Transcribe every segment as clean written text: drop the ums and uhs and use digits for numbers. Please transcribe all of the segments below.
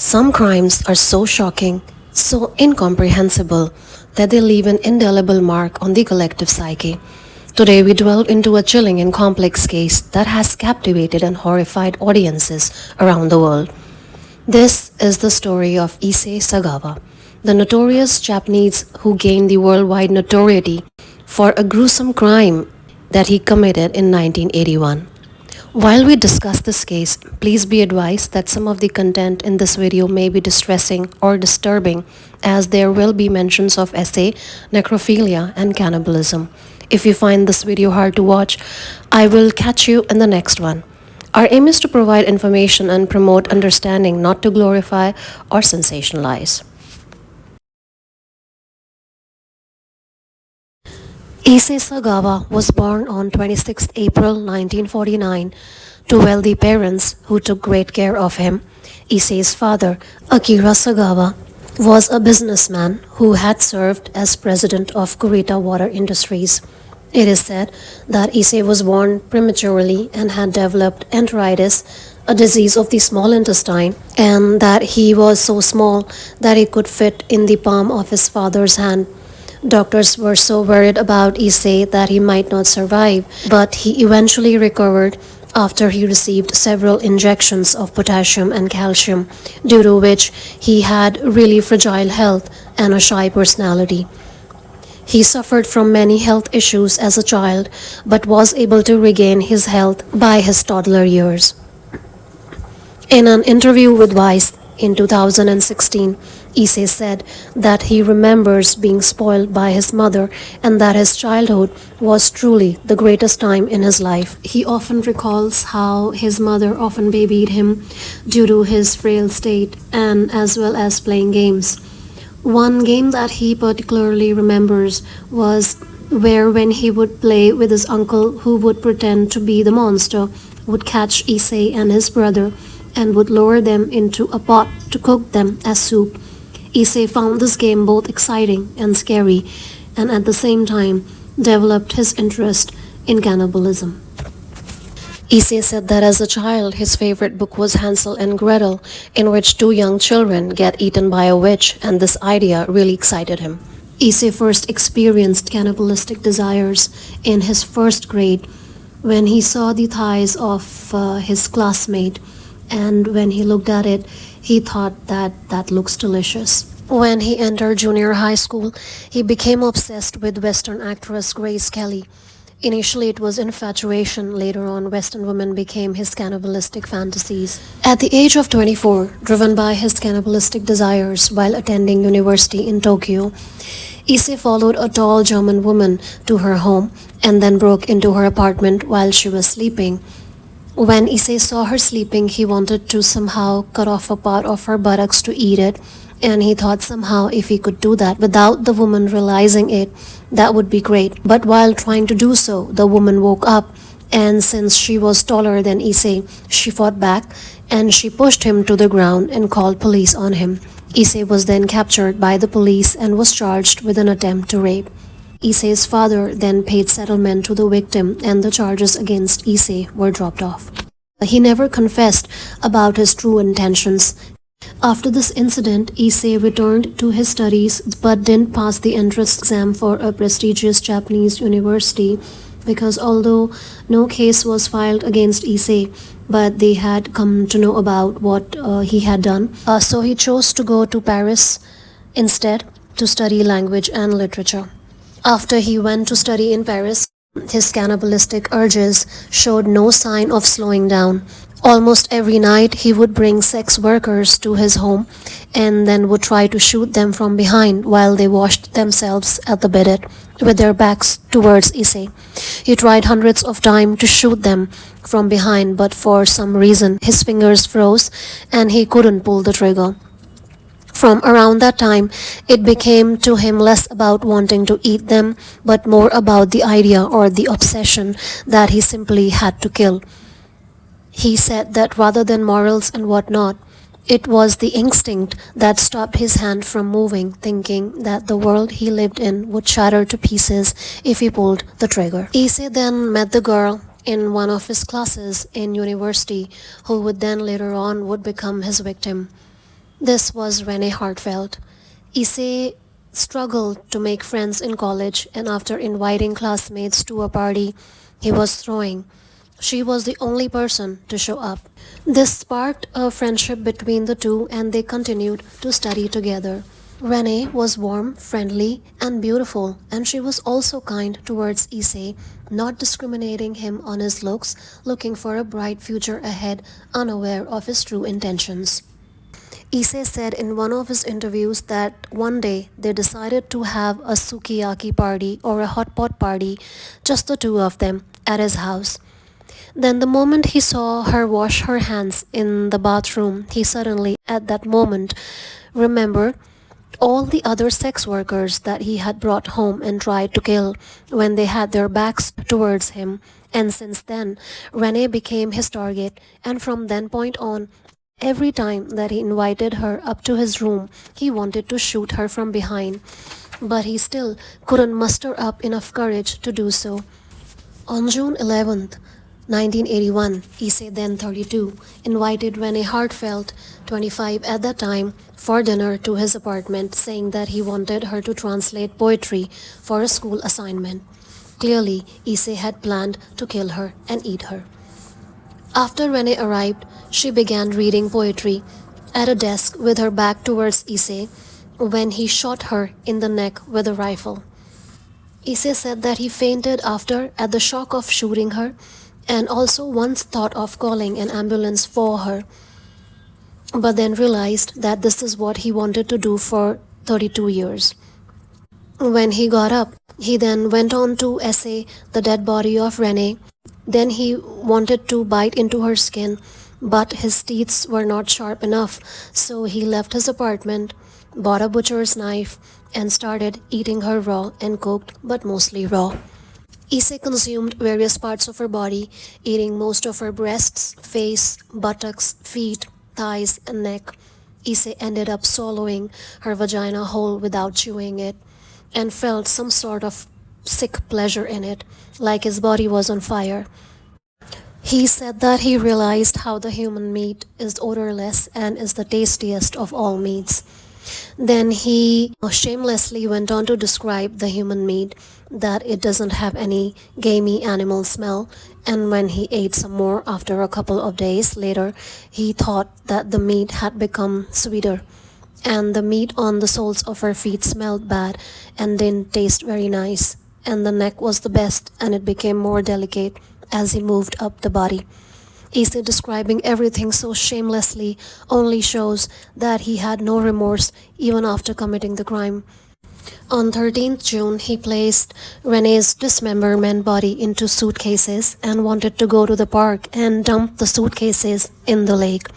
Some crimes are so shocking, so incomprehensible, that they leave an indelible mark on the collective psyche. Today we delve into a chilling and complex case that has captivated and horrified audiences around the world. This is the story of Issei Sagawa, the notorious Japanese who gained the worldwide notoriety for a gruesome crime that he committed in 1981. While we discuss this case, please be advised that some of the content in this video may be distressing or disturbing, as there will be mentions of SA, necrophilia, and cannibalism. If you find this video hard to watch, I will catch you in the next one. Our aim is to provide information and promote understanding, not to glorify or sensationalize. Issei Sagawa was born on 26 April 1949 to wealthy parents who took great care of him. Issei's father, Akira Sagawa, was a businessman who had served as president of Kurita Water Industries. It is said that Issei was born prematurely and had developed enteritis, a disease of the small intestine, and that he was so small that he could fit in the palm of his father's hand. Doctors were so worried about Issei that he might not survive, but he eventually recovered after he received several injections of potassium and calcium, due to which he had really fragile health and a shy personality. He suffered from many health issues as a child, but was able to regain his health by his toddler years. In an interview with Vice in 2016, Issei said that he remembers being spoiled by his mother and that his childhood was truly the greatest time in his life. He often recalls how his mother often babied him due to his frail state, and as well as playing games. One game that he particularly remembers was where, when he would play with his uncle who would pretend to be the monster, would catch Issei and his brother and would lower them into a pot to cook them as soup. Issei found this game both exciting and scary, and at the same time developed his interest in cannibalism. Issei said that as a child, his favorite book was Hansel and Gretel, in which two young children get eaten by a witch, and this idea really excited him. Issei first experienced cannibalistic desires in his first grade when he saw the thighs of his classmate, and when he looked at it, he thought that looks delicious. When he entered junior high school, he became obsessed with Western actress Grace Kelly. Initially it was infatuation, later on Western women became his cannibalistic fantasies. At the age of 24, driven by his cannibalistic desires while attending university in Tokyo, Issei followed a tall German woman to her home and then broke into her apartment while she was sleeping. When Issei saw her sleeping, he wanted to somehow cut off a part of her buttocks to eat it, and he thought somehow if he could do that without the woman realizing it, that would be great. But while trying to do so, the woman woke up, and since she was taller than Issei, she fought back and she pushed him to the ground and called police on him. Issei was then captured by the police and was charged with an attempt to rape. Issei's father then paid settlement to the victim, and the charges against Issei were dropped off. He never confessed about his true intentions. After this incident, Issei returned to his studies but didn't pass the entrance exam for a prestigious Japanese university, because although no case was filed against Issei, but they had come to know about what he had done. So he chose to go to Paris instead to study language and literature. After he went to study in Paris, his cannibalistic urges showed no sign of slowing down. Almost every night he would bring sex workers to his home and then would try to shoot them from behind while they washed themselves at the bidet with their backs towards Issei. He tried hundreds of times to shoot them from behind, but for some reason his fingers froze and he couldn't pull the trigger. From around that time, it became to him less about wanting to eat them, but more about the idea or the obsession that he simply had to kill. He said that rather than morals and whatnot, it was the instinct that stopped his hand from moving, thinking that the world he lived in would shatter to pieces if he pulled the trigger. Issei then met the girl in one of his classes in university, who would then later on would become his victim. This was Rene Hartfeld. Issei struggled to make friends in college, and after inviting classmates to a party he was throwing, she was the only person to show up. This sparked a friendship between the two, and they continued to study together. Renee was warm, friendly, and beautiful, and she was also kind towards Issei, not discriminating him on his looks, looking for a bright future ahead, unaware of his true intentions. Issei said in one of his interviews that one day they decided to have a sukiyaki party or a hot pot party, just the two of them, at his house. Then, the moment he saw her wash her hands in the bathroom, he suddenly, at that moment, remembered all the other sex workers that he had brought home and tried to kill when they had their backs towards him. And since then, Renee became his target, and from then point on, every time that he invited her up to his room, he wanted to shoot her from behind. But he still couldn't muster up enough courage to do so. On June 11th, 1981, Issei, then 32, invited Rene Hartfeld, 25 at that time, for dinner to his apartment, saying that he wanted her to translate poetry for a school assignment. Clearly, Issei had planned to kill her and eat her. After Rene arrived, she began reading poetry at a desk with her back towards Issei when he shot her in the neck with a rifle. Issei said that he fainted after at the shock of shooting her, and also once thought of calling an ambulance for her, but then realized that this is what he wanted to do for 32 years. When he got up, he then went on to essay the dead body of Renee. Then he wanted to bite into her skin, but his teeth were not sharp enough, so he left his apartment, bought a butcher's knife, and started eating her raw and cooked, but mostly raw. Issei consumed various parts of her body, eating most of her breasts, face, buttocks, feet, thighs, and neck. Issei ended up swallowing her vagina whole without chewing it, and felt some sort of sick pleasure in it, like his body was on fire. He said that he realized how the human meat is odorless and is the tastiest of all meats. Then he shamelessly went on to describe the human meat, that it doesn't have any gamey animal smell, and when he ate some more after a couple of days later, he thought that the meat had become sweeter, and the meat on the soles of her feet smelled bad and didn't taste very nice, and the neck was the best and it became more delicate as he moved up the body. Issei describing everything so shamelessly only shows that he had no remorse even after committing the crime. On 13th June, he placed Renee's dismemberment body into suitcases and wanted to go to the park and dump the suitcases in the lake.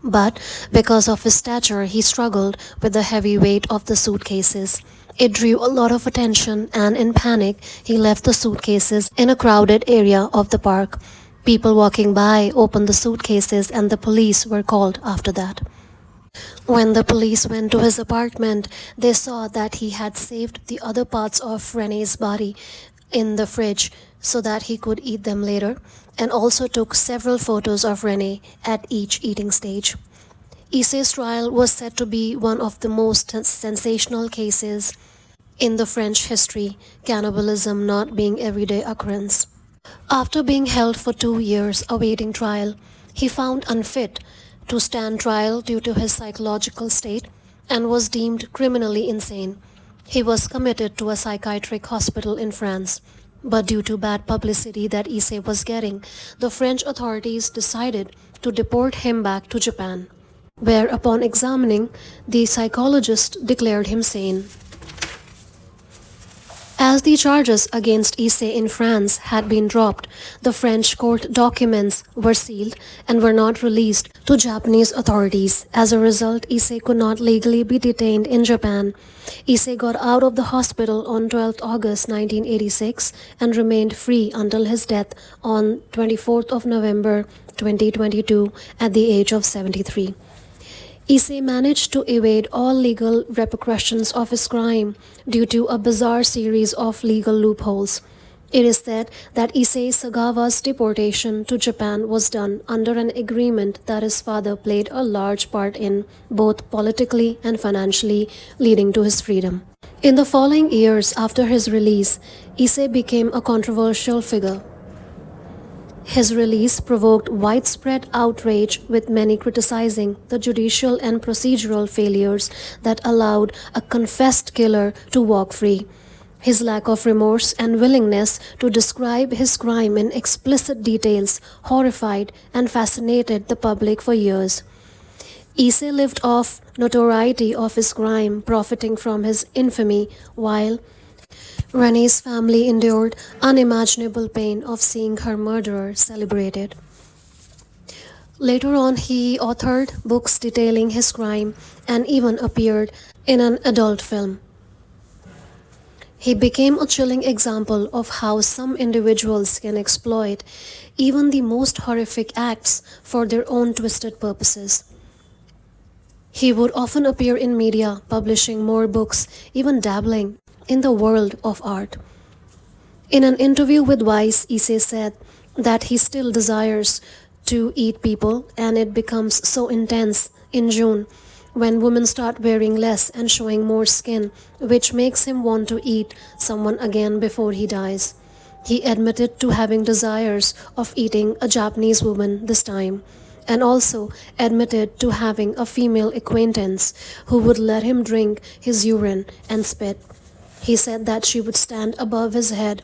But because of his stature, he struggled with the heavy weight of the suitcases. It drew a lot of attention, and in panic, he left the suitcases in a crowded area of the park. People walking by opened the suitcases, and the police were called after that. When the police went to his apartment, they saw that he had saved the other parts of Renee's body in the fridge so that he could eat them later, and also took several photos of Renee at each eating stage. Issei's trial was said to be one of the most sensational cases in the French history, cannibalism not being everyday occurrence. After being held for 2 years awaiting trial, he found unfit to stand trial due to his psychological state and was deemed criminally insane. He was committed to a psychiatric hospital in France, but due to bad publicity that Issei was getting, the French authorities decided to deport him back to Japan, where upon examining, the psychologist declared him sane. As the charges against Issei in France had been dropped, the French court documents were sealed and were not released to Japanese authorities. As a result, Issei could not legally be detained in Japan. Issei got out of the hospital on 12th August 1986 and remained free until his death on 24th of November 2022 at the age of 73. Issei managed to evade all legal repercussions of his crime due to a bizarre series of legal loopholes. It is said that Issei Sagawa's deportation to Japan was done under an agreement that his father played a large part in, both politically and financially, leading to his freedom. In the following years after his release, Issei became a controversial figure. His release provoked widespread outrage, with many criticizing the judicial and procedural failures that allowed a confessed killer to walk free. His lack of remorse and willingness to describe his crime in explicit details horrified and fascinated the public for years. Issei lived off notoriety of his crime, profiting from his infamy, while Renee's family endured unimaginable pain of seeing her murderer celebrated. Later on, he authored books detailing his crime and even appeared in an adult film. He became a chilling example of how some individuals can exploit even the most horrific acts for their own twisted purposes. He would often appear in media, publishing more books, even dabbling in the world of art. In an interview with Vice, Issei said that he still desires to eat people, and it becomes so intense in June when women start wearing less and showing more skin, which makes him want to eat someone again before he dies. He admitted to having desires of eating a Japanese woman this time, and also admitted to having a female acquaintance who would let him drink his urine and spit. He said that she would stand above his head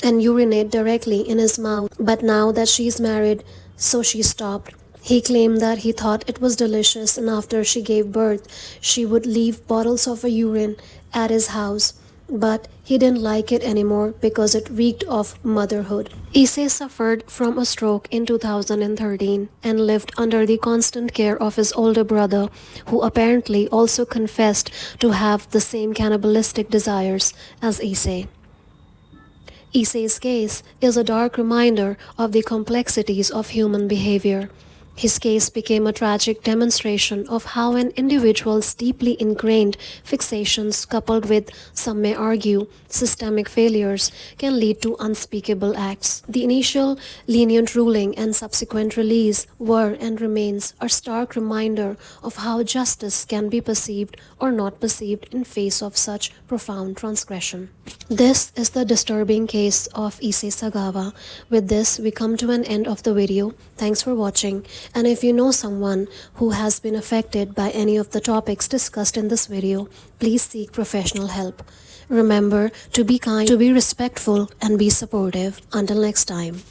and urinate directly in his mouth, but now that she's married, so she stopped. He claimed that he thought it was delicious, and after she gave birth, she would leave bottles of her urine at his house. But he didn't like it anymore because it reeked of motherhood. Issei suffered from a stroke in 2013 and lived under the constant care of his older brother, who apparently also confessed to have the same cannibalistic desires as Issei. Issei's case is a dark reminder of the complexities of human behavior. His case became a tragic demonstration of how an individual's deeply ingrained fixations, coupled with, some may argue, systemic failures, can lead to unspeakable acts. The initial lenient ruling and subsequent release were and remains a stark reminder of how justice can be perceived or not perceived in face of such profound transgression. This is the disturbing case of Issei Sagawa. With this, we come to an end of the video. Thanks for watching. And if you know someone who has been affected by any of the topics discussed in this video, please seek professional help. Remember to be kind, to be respectful, and be supportive. Until next time.